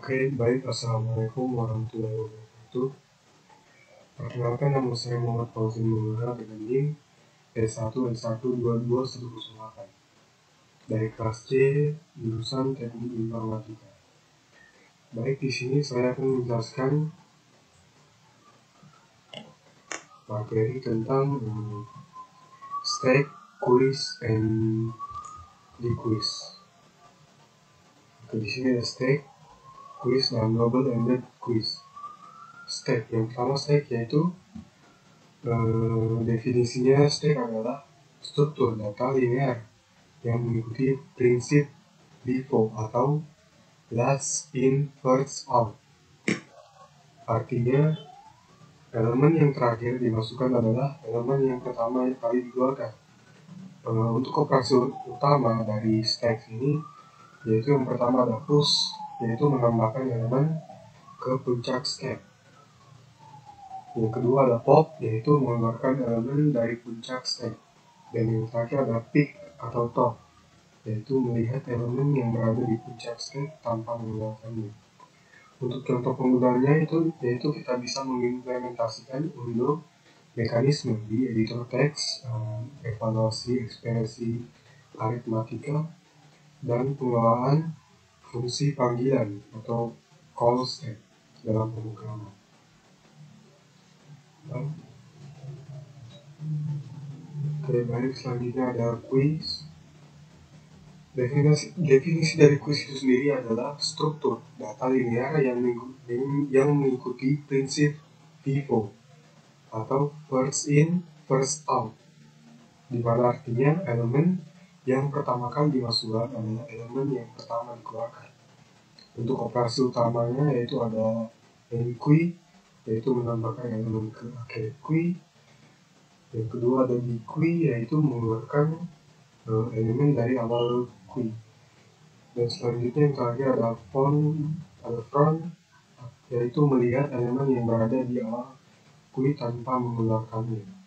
Oke, baik. Assalamualaikum warahmatullahi wabarakatuh. Perkenalkan, nama saya Muhammad Fauzin Mulana dengan NIM S1N1221108 dari kelas C, jurusan Teknik Informatika. Baik, di sini saya akan menjelaskan materi tentang stack, quiz, and dequiz. Oke, di sini ada stack, quiz, dan double-ended quiz. Stack, yang pertama stack yaitu definisinya stack adalah struktur data linear yang mengikuti prinsip FIFO atau last in first out. Artinya elemen yang terakhir dimasukkan adalah elemen yang pertama kali dikeluarkan. Untuk operasi utama dari stack ini yaitu yang pertama ada push, yaitu menambahkan elemen ke puncak stack. Yang kedua ada pop, yaitu mengeluarkan elemen dari puncak stack. Dan yang terakhir ada pick atau top, yaitu melihat elemen yang berada di puncak stack tanpa mengeluarkannya. Untuk contoh penggunaannya yaitu kita bisa mengimplementasikan untuk mekanisme di editor teks, evaluasi ekspresi aritmatika, dan pengelolaan fungsi panggilan atau call stack dalam pemrograman. Oke, baik, selanjutnya ada quiz. Definisi dari quiz itu sendiri adalah struktur data linear yang mengikuti prinsip FIFO atau first in, first out, di mana artinya elemen yang pertama kali dimasukkan adalah elemen yang pertama dikeluarkan. Untuk operasi utamanya yaitu ada enqueue, yaitu menambahkan elemen ke akhir queue. Yang kedua ada dequeue, yaitu mengeluarkan elemen dari awal queue. Dan selanjutnya yang terakhir ada front, yaitu melihat elemen yang berada di awal queue tanpa mengeluarkannya.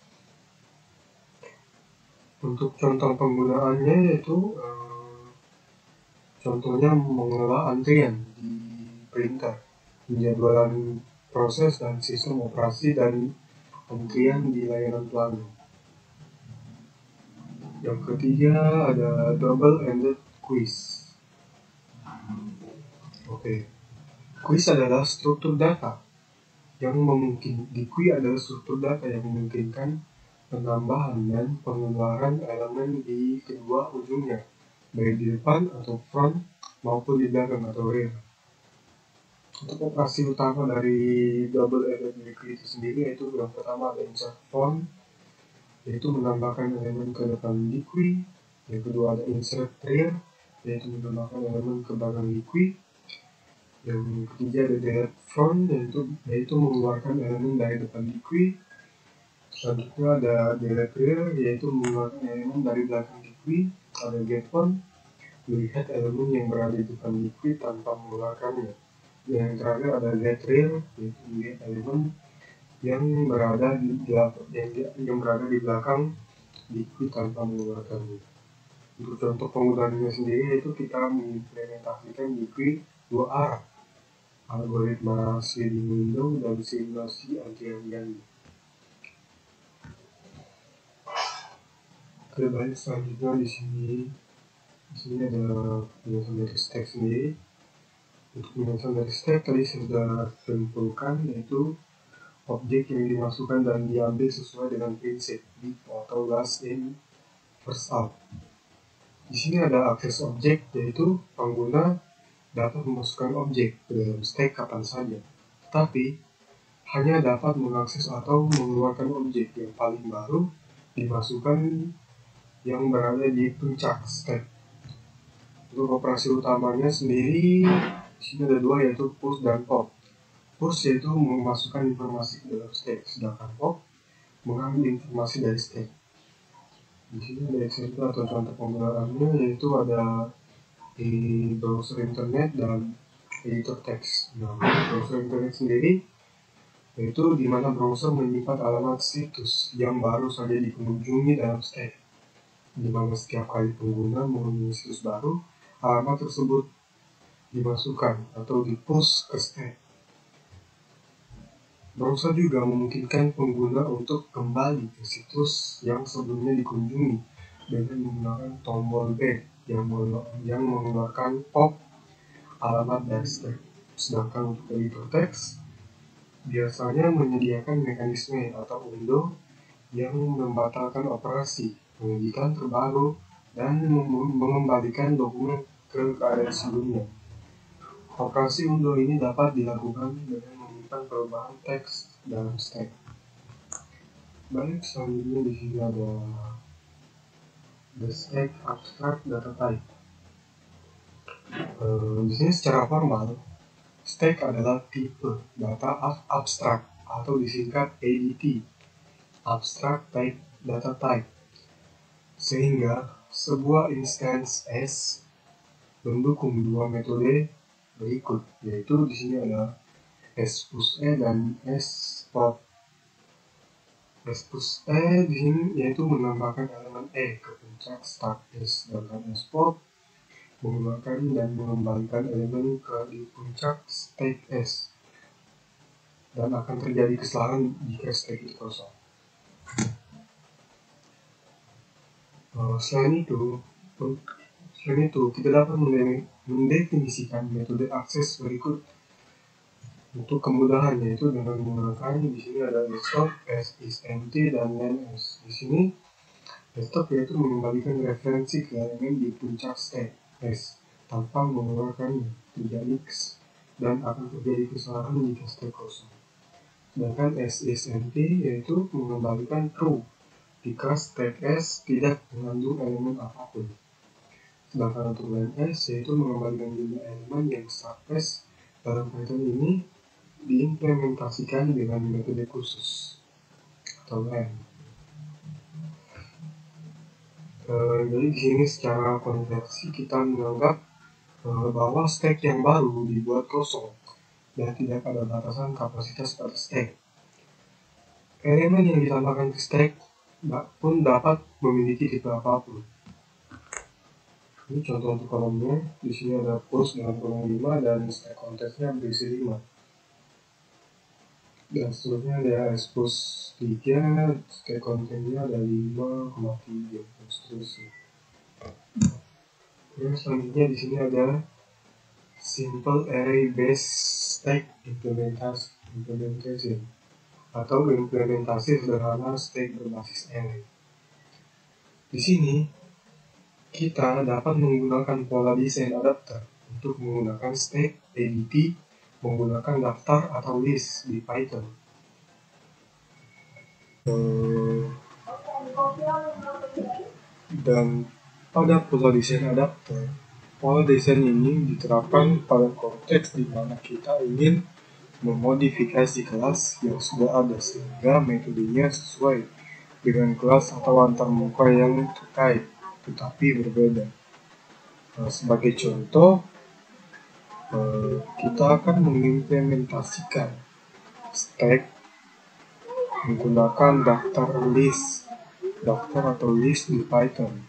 Untuk contoh penggunaannya yaitu contohnya mengelola antrian di printer, penjadwalan proses dan sistem operasi dan antrian di layanan pelanggan. Yang ketiga ada double-ended quiz. Oke, quiz adalah struktur data yang dequeue adalah struktur data yang memungkinkan penambahan dan pengeluaran elemen di kedua ujungnya, baik di depan atau front maupun di belakang atau rear. Untuk operasi utama dari double-ended dequeue itu sendiri yaitu yang pertama ada insert front, yaitu menambahkan elemen ke depan dequeue. Yang kedua ada insert rear, yaitu menambahkan elemen ke belakang dequeue. Yang ketiga ada delete front, yaitu mengeluarkan elemen dari depan dequeue. Selanjutnya ada delete rear, yaitu mengeluarkan elemen dari belakang dequeue. Ada get on, melihat elemen yang berada di depan dequeue tanpa mengeluarkannya. Yang terakhir ada get rear, yaitu melihat elemen yang berada di belakang dequeue tanpa mengeluarkannya. Untuk contoh penggunaannya sendiri yaitu kita mengimplementasikan dequeue dua arah, algoritma sliding window dan simulasi antrian ganda. Oke, baik, selanjutnya di sini ada penjelasan dari stack sendiri. Untuk penjelasan dari stack tadi saya sudah simpulkan, yaitu objek yang dimasukkan dan diambil sesuai dengan prinsip FIFO atau last in, first out. Di sini ada akses objek, yaitu pengguna dapat memasukkan objek ke dalam stack kapan saja, tetapi hanya dapat mengakses atau mengeluarkan objek yang paling baru dimasukkan yang berada di puncak stack. Untuk operasi utamanya sendiri di sini ada dua, yaitu push dan pop. Push yaitu memasukkan informasi ke dalam stack, sedangkan pop mengambil informasi dari stack. Di sini ada example atau contoh penggunaannya, yaitu ada di browser internet dan editor teks. Nah, browser internet sendiri yaitu di mana browser menyimpan alamat situs yang baru saja dikunjungi dalam stack, di mana setiap kali pengguna mengunjungi situs baru, alamat tersebut dimasukkan atau di-push ke stack. Browser juga memungkinkan pengguna untuk kembali ke situs yang sebelumnya dikunjungi dengan menggunakan tombol back yang mengeluarkan pop alamat dari stack. Sedangkan untuk editor teks biasanya menyediakan mekanisme atau window yang membatalkan operasi, menghentikan terbaru, dan mengembalikan dokumen ke keadaan sebelumnya. Operasi undo ini dapat dilakukan dengan menyimpan perubahan teks dalam stack. Baik, selanjutnya di sini ada the stack abstract data type. Di sini secara formal, stack adalah tipe data abstrak atau disingkat ADT, abstract type data type, sehingga sebuah instance S mendukung dua metode berikut, yaitu di sini ada S+E dan S-pop. S+E di sini yaitu menambahkan elemen E ke puncak stack S, sedangkan S-pop menggunakan dan mengembalikan elemen ke di puncak stack S, dan akan terjadi kesalahan jika stack itu kosong. Selain itu, kita dapat mendefinisikan metode akses berikut untuk kemudahan, yaitu dengan menggunakan di sini ada desktop, S is empty, dan len S. Di sini desktop yaitu mengembalikan referensi ke elemen di puncak stack S tanpa mengeluarkannya, terjadi dan akan terjadi kesalahan jika stack kosong. Sedangkan S is empty yaitu mengembalikan true jika stack S tidak mengandung elemen apapun. Sedangkan untuk len S yaitu mengembalikan jumlah elemen yang stack S dalam Python ini diimplementasikan dengan metode khusus atau len. Jadi di sini secara konversi kita menganggap bahwa stack yang baru dibuat kosong dan tidak ada batasan kapasitas pada stack. Elemen yang ditambahkan ke stack pun dapat memiliki tipe apapun. Ini contoh untuk kolomnya. Di sini ada post dengan kolom 5 dan stack konteksnya berisi 5. Dan seterusnya ada expose 3, stack kontennya ada 5,3 dan seterusnya. Yang selanjutnya di sini ada simple array based stack implementation atau implementasi sederhana stack berbasis array. Di sini kita dapat menggunakan pola desain adapter untuk menggunakan stack ADT menggunakan daftar atau list di Python. Dan pada pola desain adapter, pola desain ini diterapkan pada konteks di mana kita ingin memodifikasi kelas yang sudah ada sehingga metodenya sesuai dengan kelas atau antarmuka yang terkait tetapi berbeda. Sebagai contoh, kita akan mengimplementasikan stack menggunakan daftar atau list di Python.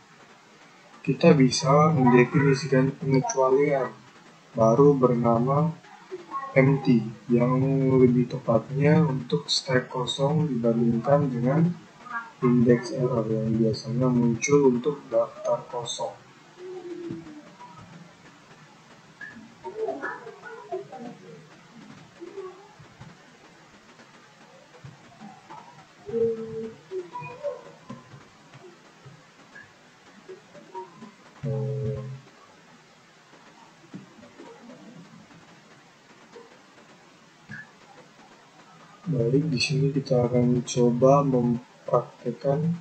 Kita bisa mendefinisikan pengecualian baru bernama empty yang lebih tepatnya untuk stack kosong dibandingkan dengan index error yang biasanya muncul untuk daftar kosong. Baik, di sini kita akan coba mempraktekkan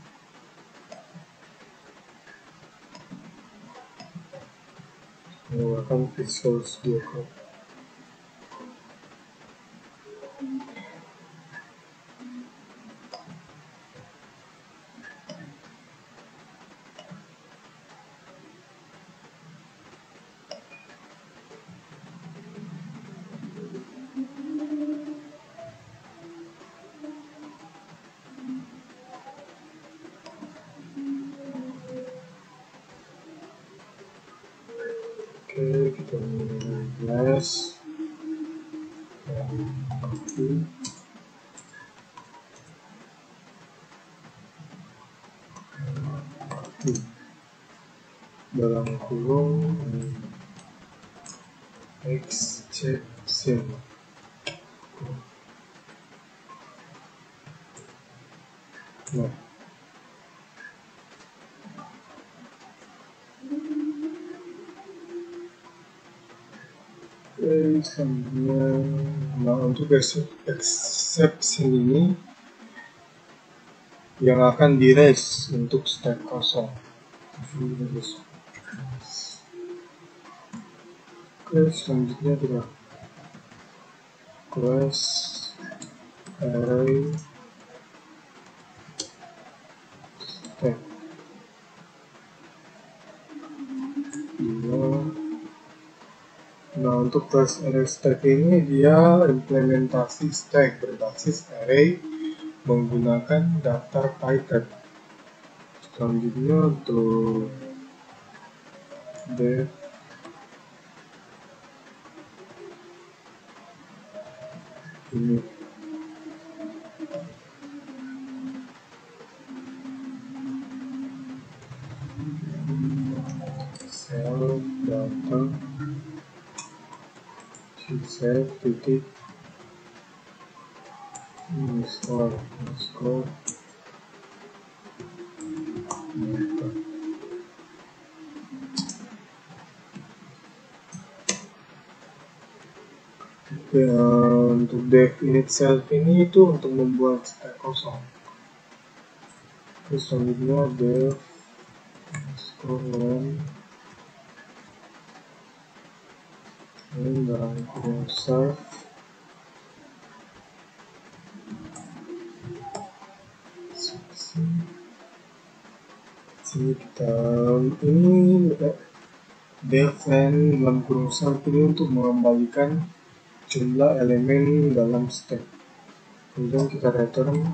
menggunakan Visual Studio Code. Oke, kita mulai flash dan copy. Dalam kurung exception. Nah, selanjutnya, untuk exception ini yang akan di-raise untuk stack kosong. Oke, selanjutnya kita class array stack. Nah, untuk class array stack ini dia implementasi stack berbasis array menggunakan daftar Python. Selanjutnya untuk dev ini self data self titik underscore data. Oke, untuk dev init self ini itu untuk membuat stack kosong. Terus selanjutnya dev underscore len dalam kurung self sini kita ini dev len dalam kurung self ini untuk mengembalikan jumlah elemen dalam stack. Kemudian kita return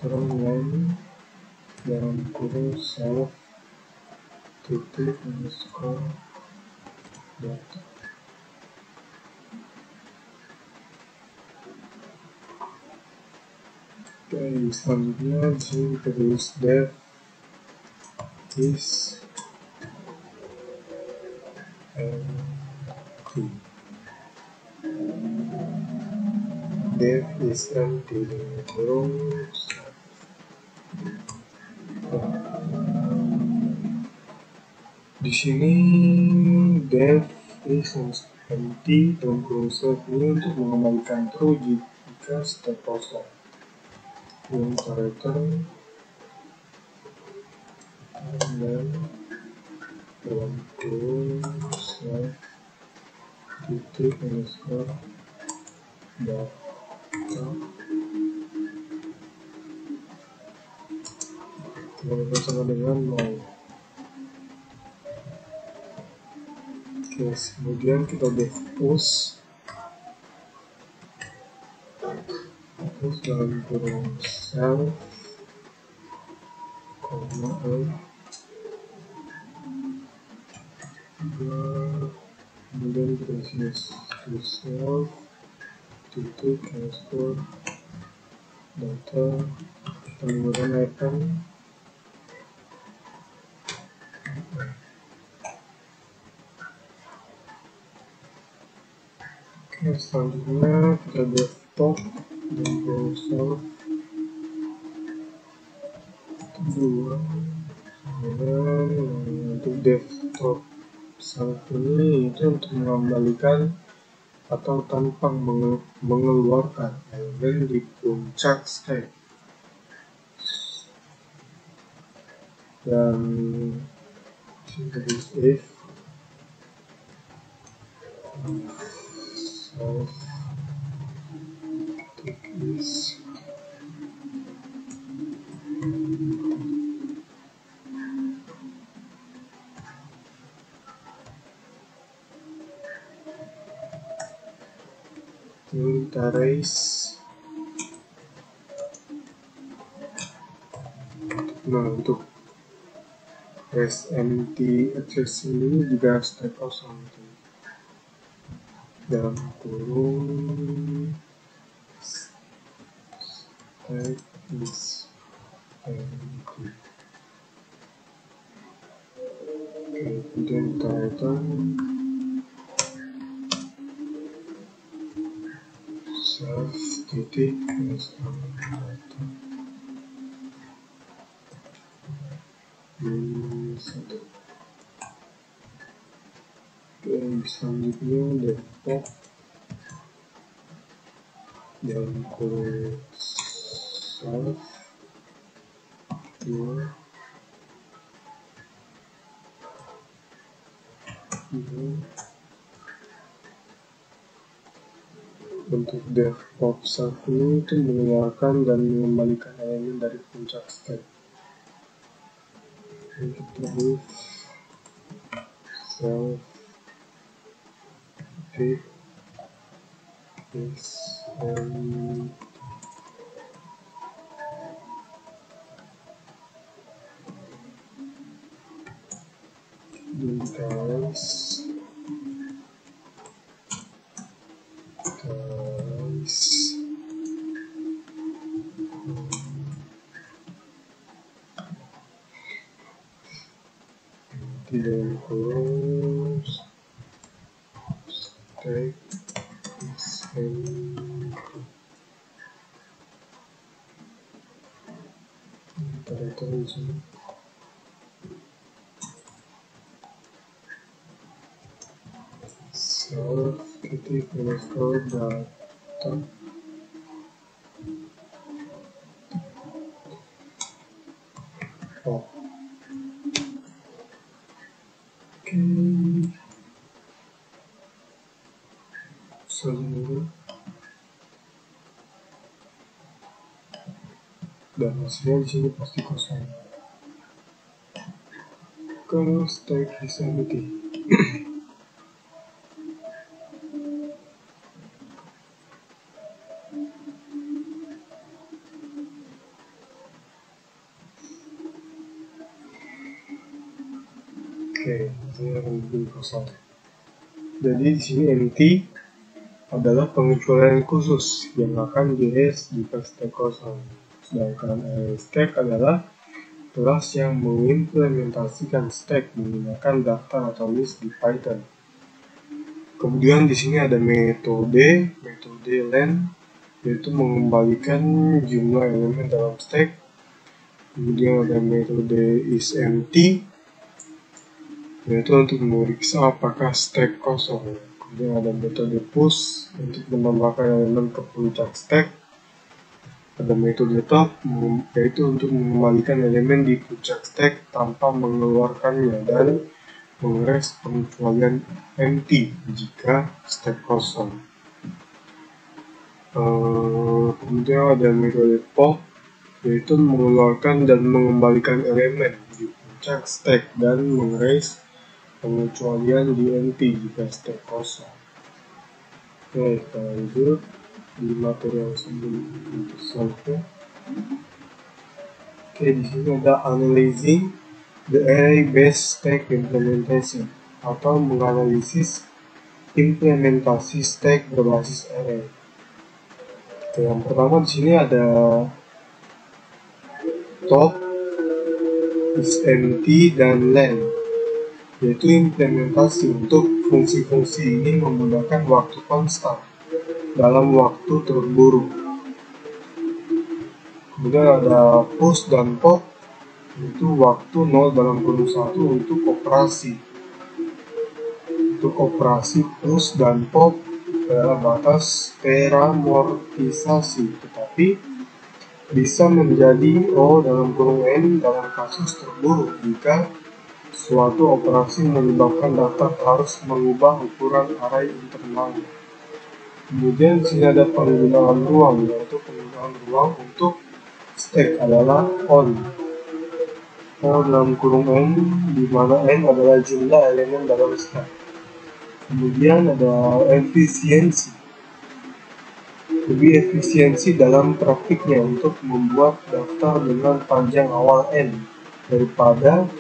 len dalam kurung self titik underscore data. Oke, selanjutnya di sini kita tulis dev is empty. Dev is empty dengan kurung. Di sini dev is empty dan kurung self ini untuk mengembalikan true jika stack kosong. Yang return dan dalam kurung self titik underscore data. Sama dengan null. Oke, kemudian kita dev push dalam kurung self koma kemudian kita sini self titik underscore data, kita menggunakan item. Oke, selanjutnya kita dev top dan self kedua. Kemudian untuk desktop self ini itu untuk mengembalikan atau tanpa mengeluarkan elemen di puncak stack. Dan if self is kita raise. Nah, untuk press empty address ini juga stack kosong gitu. Dalam kurung stack is empty. Kemudian title self titik satu. Selanjutnya Depok dalam kurung self untuk Depok 1 itu mengeluarkan dan mengembalikan elemen dari puncak stack. Terus self titik is tidak kurus stack is empty. Data di sini. Self titik underscore data oh. Selanjutnya dan hasilnya di sini pasti kosong. Kalau stack is empty. Oke, ini akan bikin kosong. Jadi di sini empty adalah pengecualian khusus yang akan di-res jika stack kosong. Sedangkan stack adalah kelas yang mengimplementasikan stack menggunakan daftar atau list di Python. Kemudian di sini ada metode len, yaitu mengembalikan jumlah elemen dalam stack. Kemudian ada metode isEmpty, yaitu untuk memeriksa apakah stack kosong. Kemudian ada metode push untuk menambahkan elemen ke puncak stack. Ada metode top, yaitu untuk mengembalikan elemen di puncak stack tanpa mengeluarkannya dan mengres pengecualian empty jika stack kosong. Kemudian ada metode pop, yaitu mengeluarkan dan mengembalikan elemen di puncak stack dan mengres pengecualian di empty jika stack kosong. Oke, kita lanjut di materi yang selanjutnya. Oke, di sini ada analyzing the array-based stack implementation atau menganalisis implementasi stack berbasis array. Oke, yang pertama di sini ada top, isEmpty, dan len, yaitu implementasi untuk fungsi-fungsi ini menggunakan waktu konstan dalam waktu terburu. Kemudian ada push dan pop, yaitu waktu 0 dalam kurung 1 untuk operasi. Untuk operasi push dan pop adalah batas teramortisasi, tetapi bisa menjadi O dalam kurung N dalam kasus terburu jika suatu operasi menyebabkan daftar harus mengubah ukuran array internalnya. Kemudian di sini ada penggunaan ruang, yaitu penggunaan ruang untuk stack adalah on. O dalam kurung N, di mana N adalah jumlah elemen dalam stack. Kemudian ada efisiensi. Lebih efisiensi dalam praktiknya untuk membuat daftar dengan panjang awal N daripada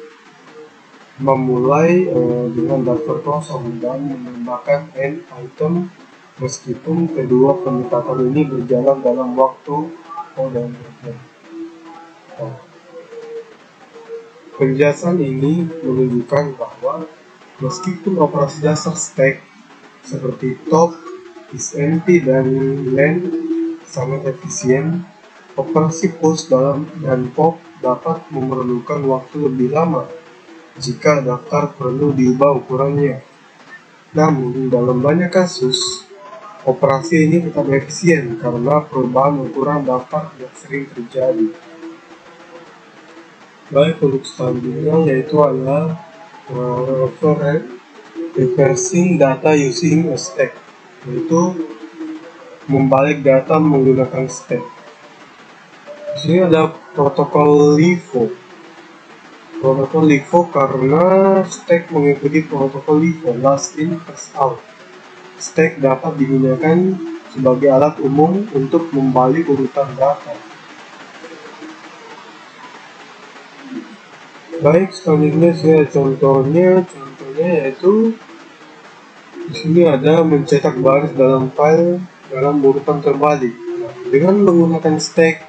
memulai dengan daftar kosong dan menambahkan n item meskipun kedua pendekatan ini berjalan dalam waktu dan nah, penjelasan ini menunjukkan bahwa meskipun operasi dasar stack seperti top, isempty, dan len sangat efisien, operasi push dan pop dapat memerlukan waktu lebih lama jika daftar perlu diubah ukurannya. Namun, dalam banyak kasus, operasi ini tetap efisien karena perubahan ukuran daftar tidak sering terjadi. Baik, untuk selanjutnya yaitu adalah reversing data using a stack, yaitu membalik data menggunakan stack. Di sini ada protokol LIFO. Protokol LIFO karena stack mengikuti protokol LIFO, last in first out. Stack dapat digunakan sebagai alat umum untuk membalik urutan data. Baik, selanjutnya saya contohnya yaitu di sini ada mencetak baris dalam file dalam urutan terbalik. Dengan menggunakan stack,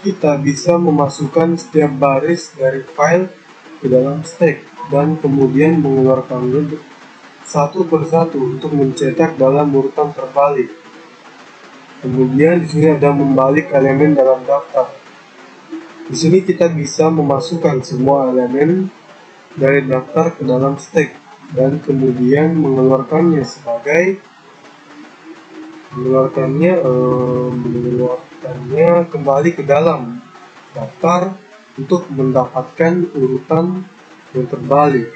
kita bisa memasukkan setiap baris dari file ke dalam stack dan kemudian mengeluarkannya satu persatu untuk mencetak dalam urutan terbalik. Kemudian di sini ada membalik elemen dalam daftar. Di sini kita bisa memasukkan semua elemen dari daftar ke dalam stack dan kemudian mengeluarkannya kembali ke dalam daftar untuk mendapatkan urutan yang terbalik.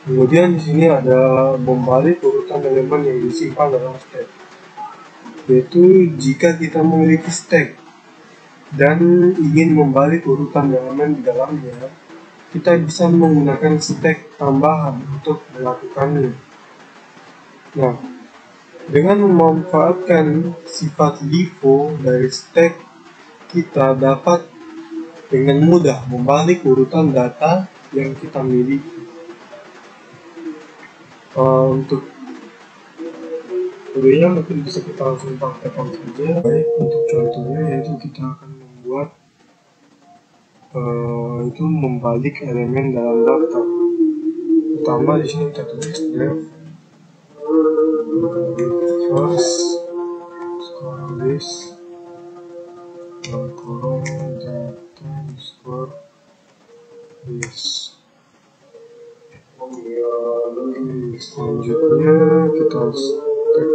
Kemudian di sini ada membalik urutan elemen yang disimpan dalam stack, yaitu jika kita memiliki stack dan ingin membalik urutan elemen di dalamnya, kita bisa menggunakan stack tambahan untuk melakukannya. Nah, dengan memanfaatkan sifat LIFO dari stack, kita dapat dengan mudah membalik urutan data yang kita miliki. Untuk videonya mungkin bisa kita langsung praktekkan saja. Baik, untuk contohnya yaitu kita akan membuat itu membalik elemen dalam daftar. Pertama di sini kita tulis def first score list kolom data score list. Selanjutnya kita stack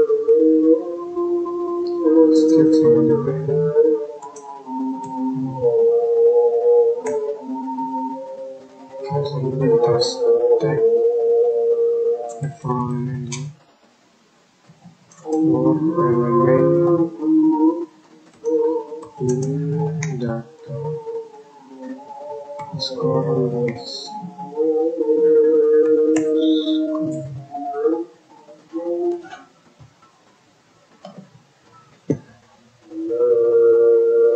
sama dengan kita stack for elemen in data score list.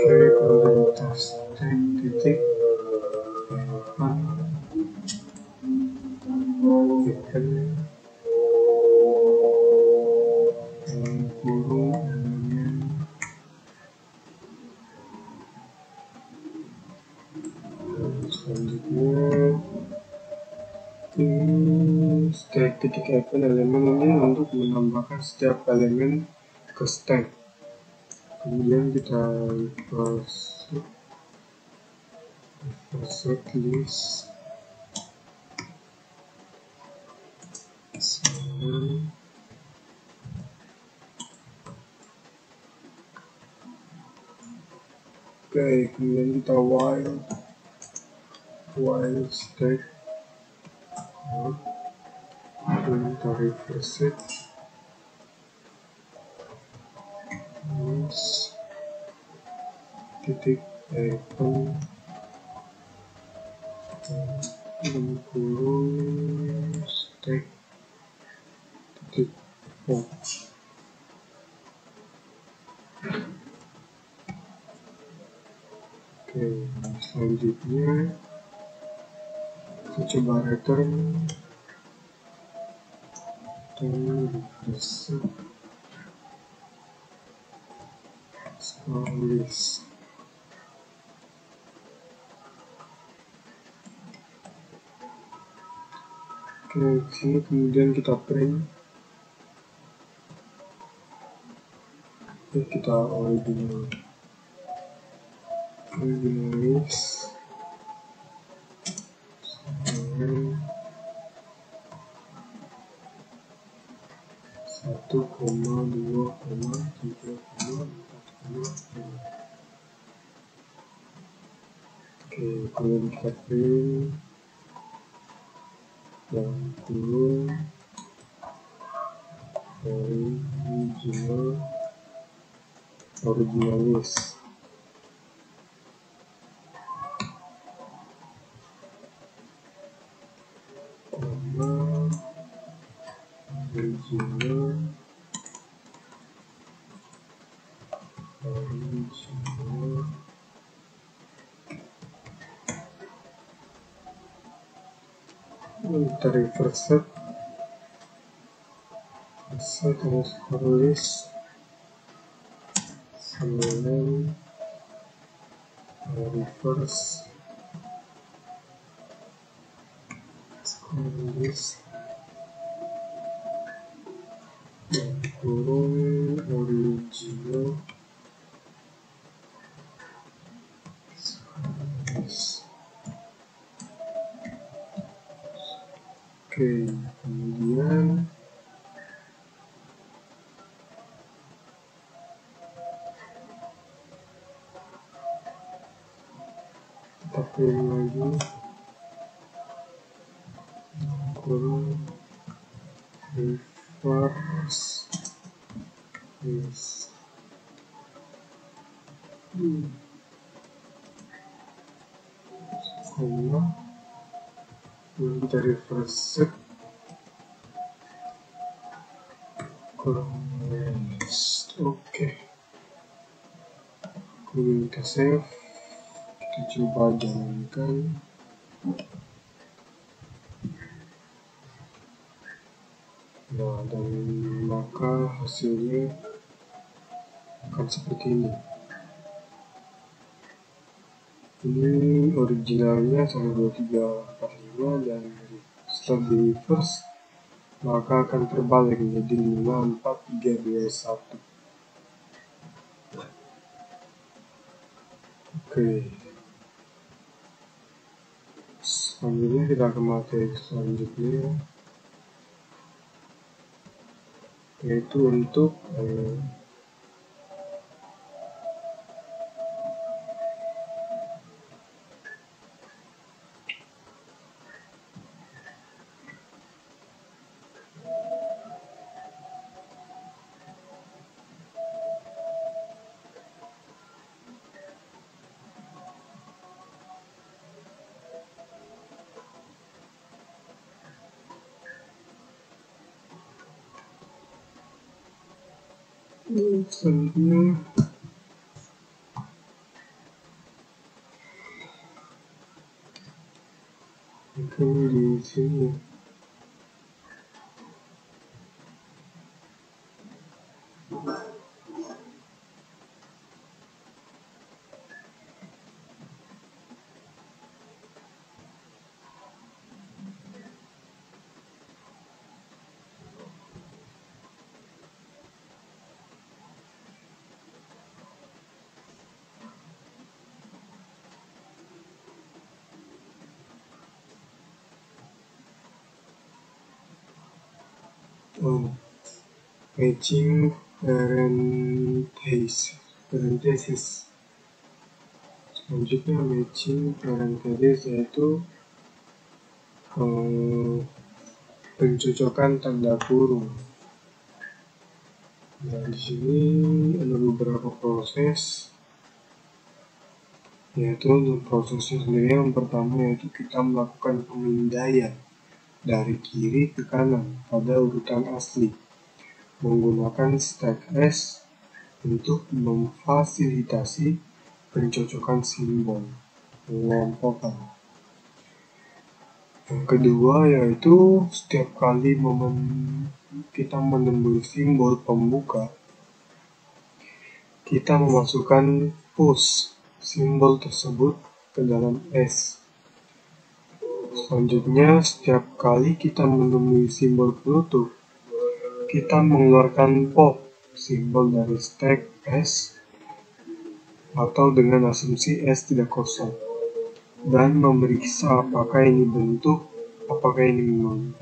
Kemudian kita stack titik selanjutnya stack titik event elemen ini untuk menambahkan setiap elemen ke stack. Kemudian kita set list kemudian kita while stack, kemudian kita refresh it, titik event stack titik pop. Selanjutnya Kita coba return refresh list. Oke, sini kemudian kita print. Kita original list 1,2,3,4,5. Oke, kemudian kita print yang kurung original list. Original kita reverse underscore list kemudian reverse list yang kurung original list. Oke, kemudian kita print lagi kurung reverse list. Kita refresh kurung list. Oke, kemudian kita save, kita coba jalankan. Nah, dan maka hasilnya akan seperti ini. Ini originalnya 12345 dan setelah di reverse maka akan terbalik menjadi 54321. Oke, selanjutnya kita ke materi selanjutnya, yaitu untuk selanjutnya mungkin di sini. Matching parenthesis. Selanjutnya matching parenthesis yaitu pencocokan tanda kurung. Nah, di sini ada beberapa proses, yaitu untuk prosesnya sendiri yang pertama yaitu kita melakukan pemindaian dari kiri ke kanan pada urutan asli menggunakan stack S untuk memfasilitasi pencocokan simbol pengelompokan. Yang kedua yaitu setiap kali kita menemui simbol pembuka, kita memasukkan push simbol tersebut ke dalam S. Selanjutnya, setiap kali kita menemui simbol penutup, kita mengeluarkan pop simbol dari stack S atau dengan asumsi S tidak kosong dan memeriksa apakah ini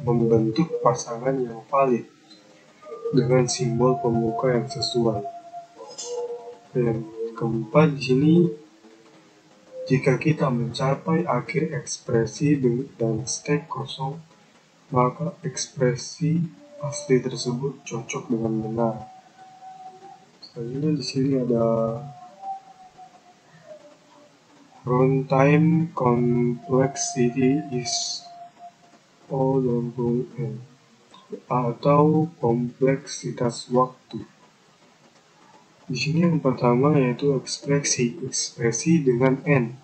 membentuk pasangan yang valid dengan simbol pembuka yang sesuai. Yang keempat di sini, jika kita mencapai akhir ekspresi dan stack kosong, maka ekspresi asli tersebut cocok dengan benar. Selanjutnya di sini ada runtime complexity is O(n) atau kompleksitas waktu. Di sini yang pertama yaitu ekspresi dengan n.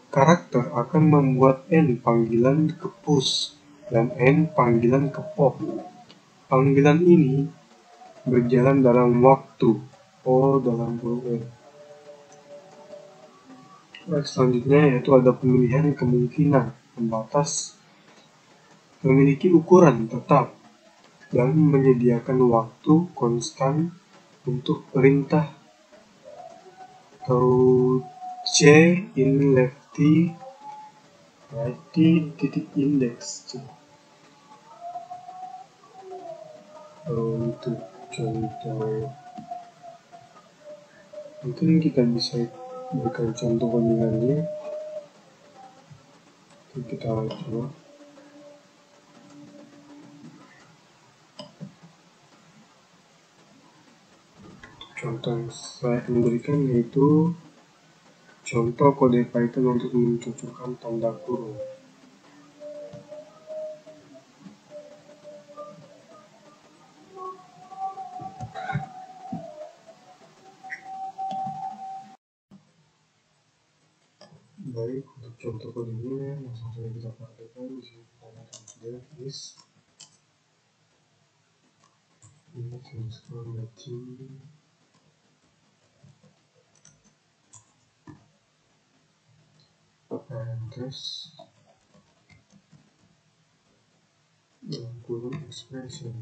Karakter akan membuat n panggilan ke push dan n panggilan ke pop. Panggilan ini berjalan dalam waktu O(n). Selanjutnya yaitu ada pemilihan kemungkinan pembatas memiliki ukuran tetap dan menyediakan waktu konstan untuk perintah atau C in lefty titik index. Untuk contoh, mungkin kita bisa berikan contoh codingannya. Kita coba. Contoh yang saya akan berikan yaitu contoh kode Python untuk mencocokkan tanda kurung. Baik, untuk contoh kodenya langsung saja kita praktekkan. Di sini kita lihat is ini transfer matching parenthesis dalam kurung expression.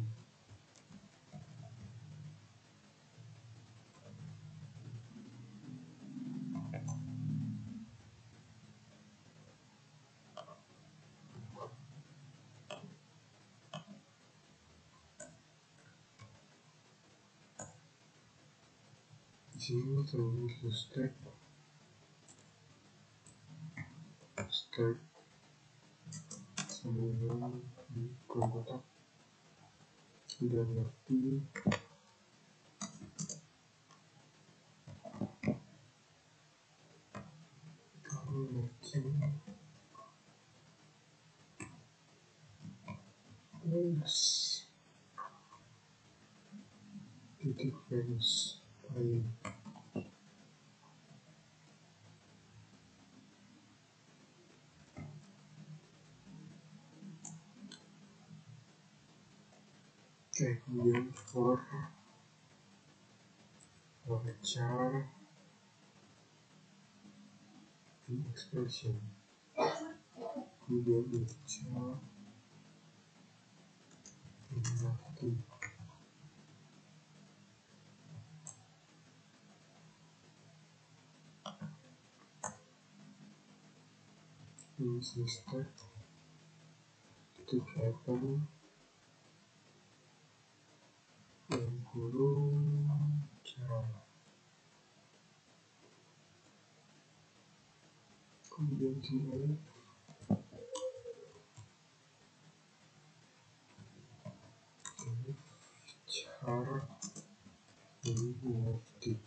Di sini terus stack sambungan kotak dan ngerti kalau matching titik Venus lain. Kemudian for char expression, kemudian char inactive. This is step to happen yang kurung char. Kemudian sini char inactive.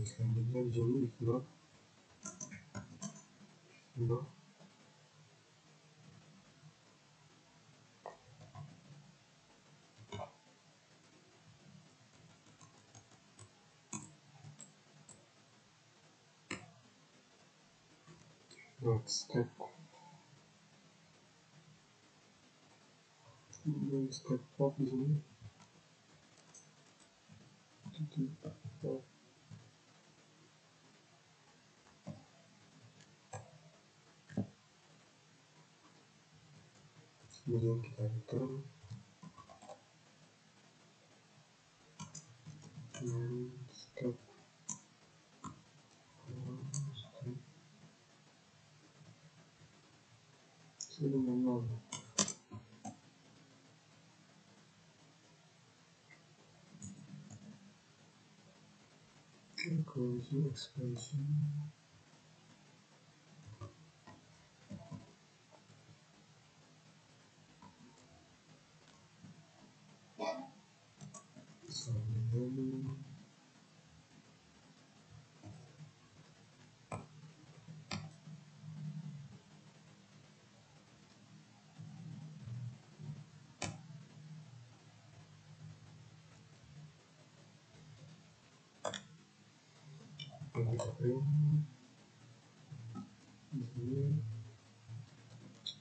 Selanjutnya jadi float not stack. Ini stack pop di sini. Kemudian kita return stack dengan 0. Closing expression. Kita print di sini is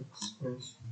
expression.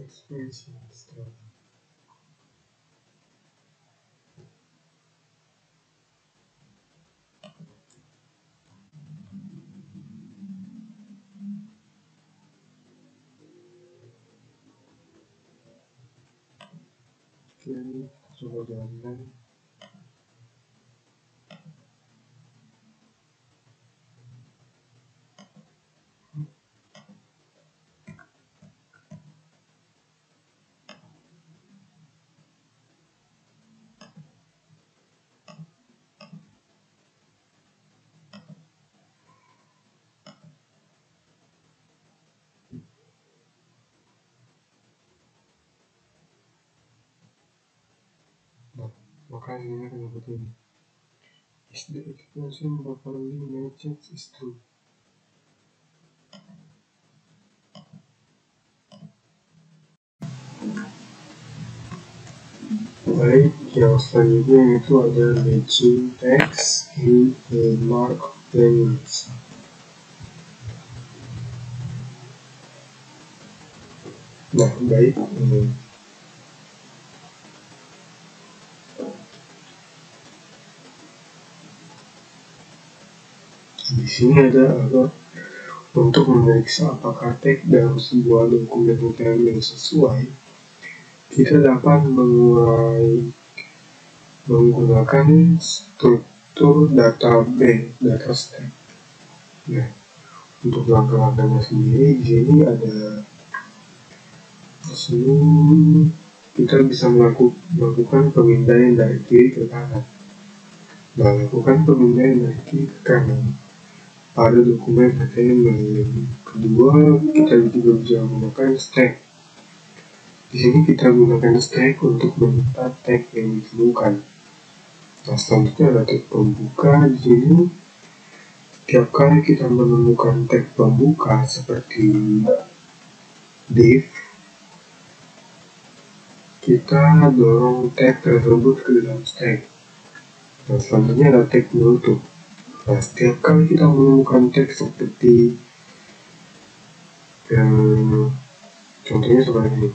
Expression stuff. Oke, coba jalankan. Nah, maka ini akan seperti ini. Is the expression properly matched is true. Baik, yang selanjutnya itu ada matching text in a markup language. Nah, baik, di sini ada untuk memeriksa apakah teks dalam sebuah dokumen HTML sesuai, kita dapat menggunakan struktur database, data stack. Nah, untuk langkah-langkahnya sendiri di sini ada. Di sini kita bisa melakukan pemindaian dari kiri ke kanan. Melakukan pemindaian dari kiri ke kanan pada dokumen HTML. Kedua, kita juga bisa menggunakan stack. Di sini kita gunakan stack untuk meminta tag yang ditemukan. Nah, selanjutnya ada tag pembuka. Di sini, tiap kali kita menemukan tag pembuka seperti div, kita dorong tag tersebut ke dalam stack. Nah, selanjutnya ada tag penutup. Nah, setiap kali kita menemukan teks seperti contohnya seperti ini,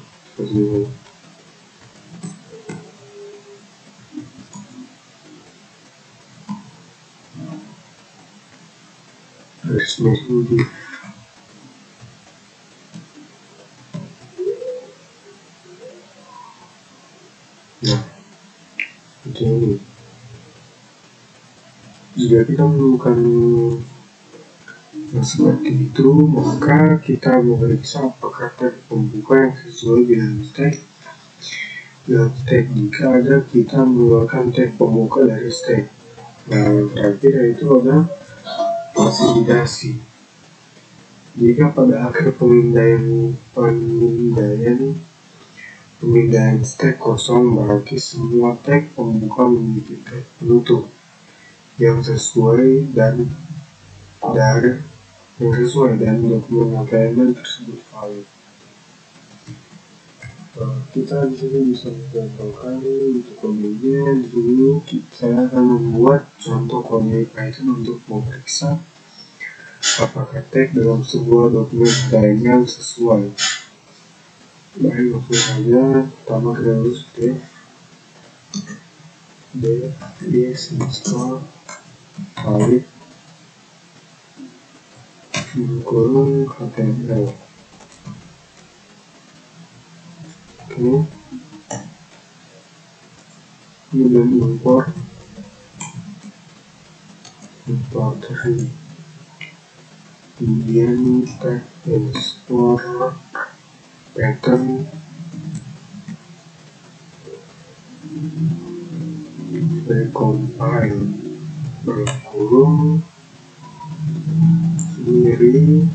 garis miring. Nah, seperti ini. Jika kita menemukan seperti itu, maka kita memeriksa apakah tag pembuka yang sesuai dengan tag. Dalam tag, jika ada, kita mengeluarkan tag pembuka dari tag. Nah, yang terakhir yaitu ada fasilitasi. Jika pada akhir pemindahan tag kosong, berarti semua tag pembuka memiliki tag penutup yang sesuai dan dokumen HTML tersebut valid. Kita di sini bisa mencontohkan untuk kodenya. Dulu saya akan membuat contoh kode Python untuk memeriksa apakah tag dalam sebuah dokumen HTML sesuai. Baik, langsung saja. Pertama kita harus install valid kurung HTML. Oke, kemudian import tadi, kemudian tag export pattern recompile berkurung sendiri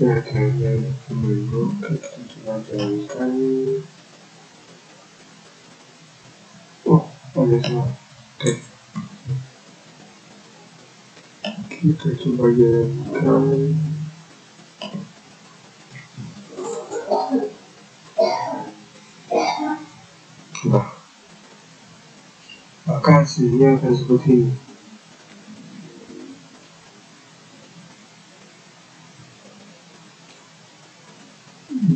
Ya, ternyata seminggu kita coba jalankan. Oh, ada semua. Oke, kita coba jalankan. Nah, maka hasilnya akan seperti ini.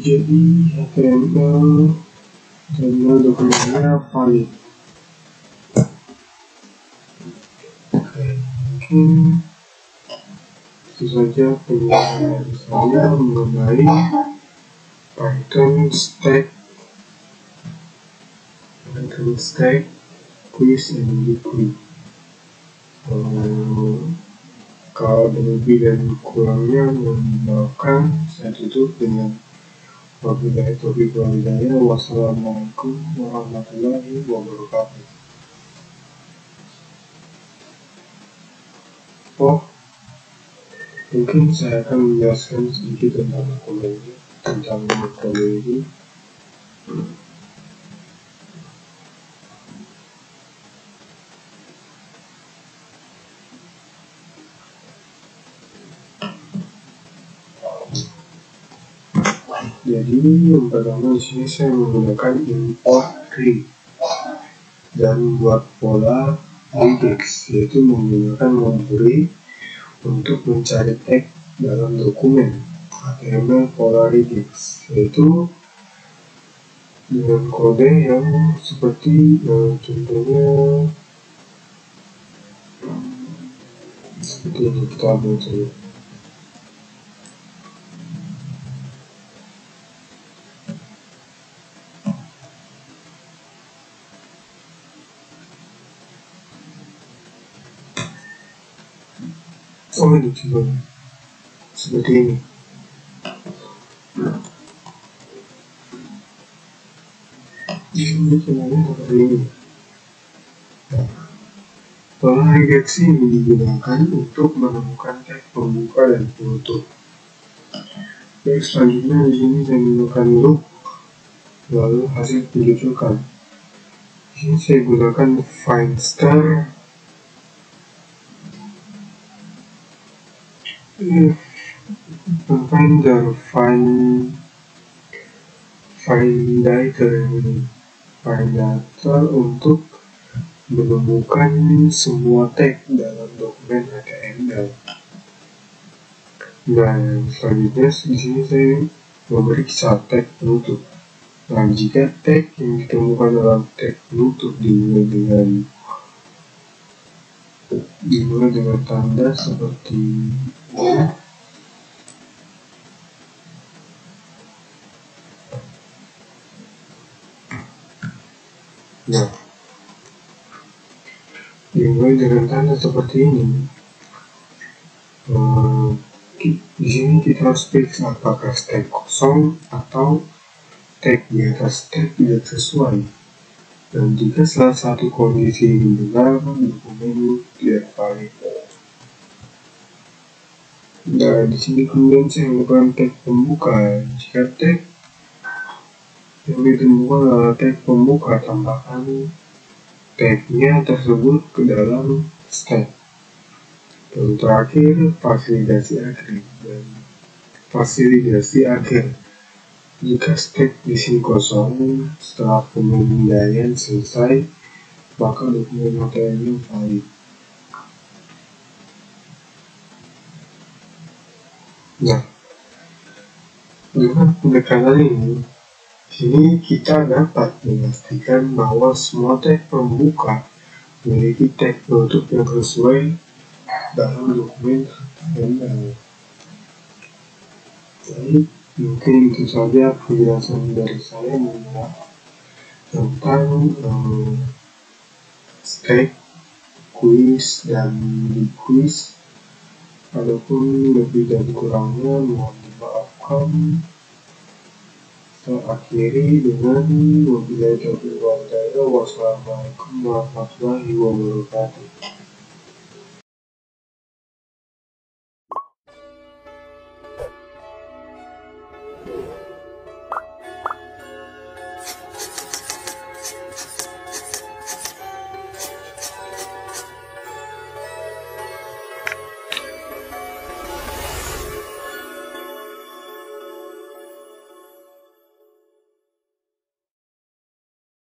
Jadi HTML dokumennya valid. Oke, mungkin itu saja penjelasan saya mengenai Python stack, quiz, and liquid. Kalau ada lebih dan kurangnya mohon dimaafkan. Saya tutup dengan wabillahi taufiq wal hidayah. Wassalamualaikum warahmatullahi wabarakatuh. Mungkin saya akan menjelaskan sedikit tentang kode ini. Jadi yang pertama di sini saya menggunakan import read dan buat pola regex, yaitu menggunakan module untuk mencari tag dalam dokumen HTML pola regex, yaitu dengan kode yang seperti contohnya seperti ini. Kita ambil saja. Oh, ini coba seperti ini. Ini caranya seperti ini. Nah, pola regex ini digunakan untuk menemukan tag pembuka dan penutup. Baik, selanjutnya di sini saya menggunakan loop, lalu hasil pencocokan. Di sini saya gunakan find star, find data untuk menemukan semua tag dalam dokumen HTML. Nah, selanjutnya di sini saya memeriksa tag penutup. Nah, jika tag yang ditemukan dalam tag penutup dimulai dengan tanda seperti ini. Nah, dimulai dengan tanda seperti ini. Di sini kita harus periksa apakah tag kosong atau tag di atas tag tidak sesuai. Dan jika salah satu kondisi ini benar, dokumen tidak valid. Nah, di sini kemudian saya melakukan tag pembuka. Jika tag yang ditemukan adalah tag pembuka, tambahkan tagnya tersebut ke dalam stack. Dan terakhir, fasilitasi akhir. Jika stack di sini kosong, setelah pemindaian selesai, maka dokumen HTML valid. Nah, dengan pendekatan ini, sini kita dapat memastikan bahwa semua tag pembuka memiliki tag penutup yang sesuai dalam dokumen HTML. Jadi, mungkin itu saja penjelasan dari saya tentang stack, quiz, dan quiz. Adapun lebih dan kurangnya mohon dimaafkan. Saya akhiri dengan wabillahi taufiq wal hidayah. Wassalamualaikum warahmatullahi wabarakatuh.